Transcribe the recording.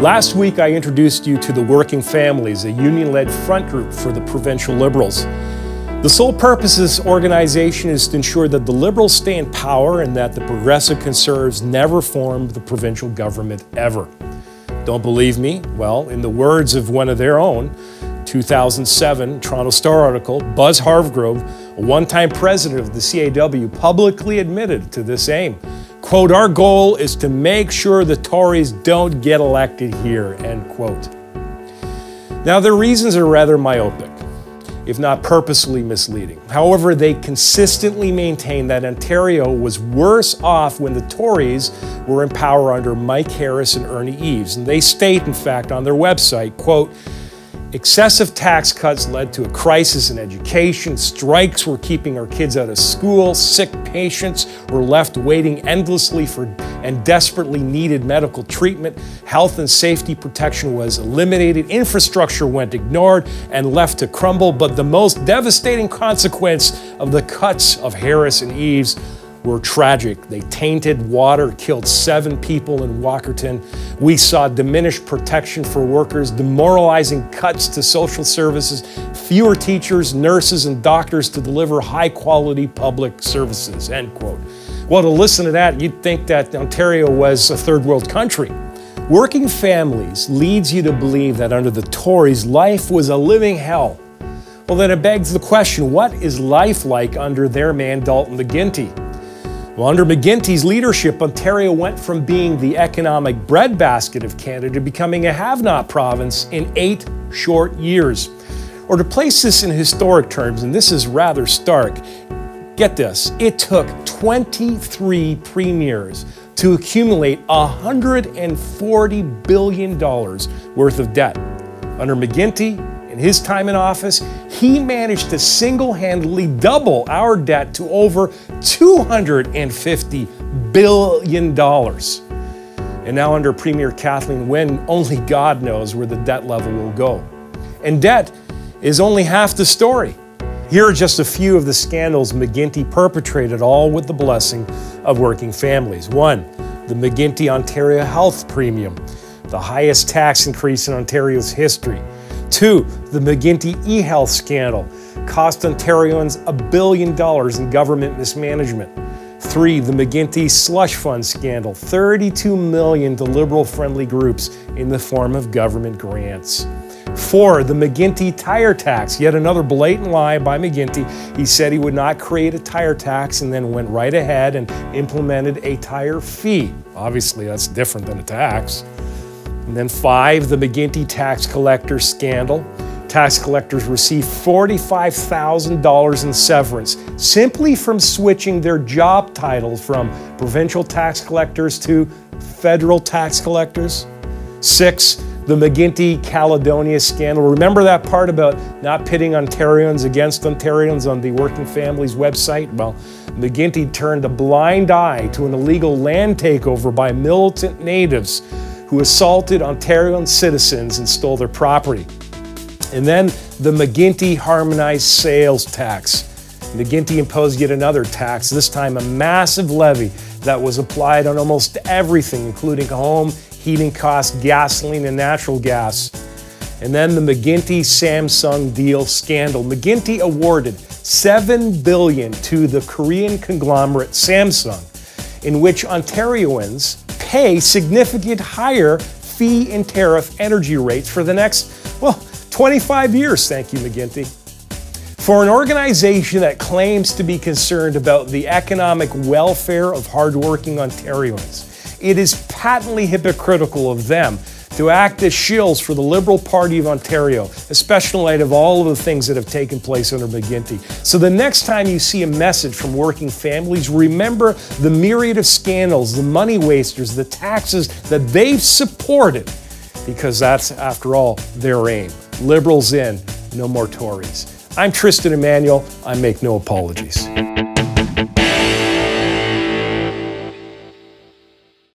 Last week, I introduced you to the Working Families, a union-led front group for the provincial Liberals. The sole purpose of this organization is to ensure that the Liberals stay in power and that the Progressive Conservatives never form the provincial government ever. Don't believe me? Well, in the words of one of their own, 2007 Toronto Star article, Buzz Hargrove, a one-time president of the CAW, publicly admitted to this aim. Quote, "Our goal is to make sure the Tories don't get elected here," end quote. Now, their reasons are rather myopic, if not purposely misleading. However, they consistently maintain that Ontario was worse off when the Tories were in power under Mike Harris and Ernie Eves. And they state, in fact, on their website, quote, "Excessive tax cuts led to a crisis in education. Strikes were keeping our kids out of school. Sick patients were left waiting endlessly for and desperately needed medical treatment. Health and safety protection was eliminated. Infrastructure went ignored and left to crumble. But the most devastating consequence of the cuts of Harris and Eves were tragic. They tainted water, killed 7 people in Walkerton. We saw diminished protection for workers, demoralizing cuts to social services, fewer teachers, nurses, and doctors to deliver high-quality public services," end quote. Well, to listen to that, you'd think that Ontario was a third world country. Working Families leads you to believe that under the Tories, life was a living hell. Well, then it begs the question, what is life like under their man, Dalton McGuinty? Well, under McGuinty's leadership, Ontario went from being the economic breadbasket of Canada to becoming a have-not province in 8 short years. Or to place this in historic terms, and this is rather stark, get this, it took 23 premiers to accumulate $140 billion worth of debt. Under McGuinty, in his time in office, he managed to single-handedly double our debt to over $250 billion. And now under Premier Kathleen Wynne, only God knows where the debt level will go. And debt is only half the story. Here are just a few of the scandals McGuinty perpetrated, all with the blessing of Working Families. 1, the McGuinty Ontario Health Premium, the highest tax increase in Ontario's history. 2, the McGuinty eHealth scandal cost Ontarians $1 billion in government mismanagement. 3, the McGuinty slush fund scandal, $32 million to Liberal-friendly groups in the form of government grants. 4, the McGuinty tire tax, yet another blatant lie by McGuinty. He said he would not create a tire tax and then went right ahead and implemented a tire fee. Obviously, that's different than a tax. And then 5, the McGuinty tax collector scandal. Tax collectors received $45,000 in severance simply from switching their job titles from provincial tax collectors to federal tax collectors. 6, the McGuinty Caledonia scandal. Remember that part about not pitting Ontarians against Ontarians on the Working Families website? Well, McGuinty turned a blind eye to an illegal land takeover by militant natives who assaulted Ontarian citizens and stole their property. And then the McGuinty harmonized sales tax. McGuinty imposed yet another tax, this time a massive levy that was applied on almost everything, including home, heating costs, gasoline, and natural gas. And then the McGuinty Samsung deal scandal. McGuinty awarded $7 billion to the Korean conglomerate Samsung, in which Ontarians pay significant higher fee and tariff energy rates for the next, 25 years, thank you, McGuinty. For an organization that claims to be concerned about the economic welfare of hardworking Ontarians, it is patently hypocritical of them to act as shills for the Liberal Party of Ontario, especially in light of all of the things that have taken place under McGuinty. So the next time you see a message from Working Families, remember the myriad of scandals, the money wasters, the taxes that they've supported, because that's, after all, their aim. Liberals in, no more Tories. I'm Tristan Emanuel. I make no apologies.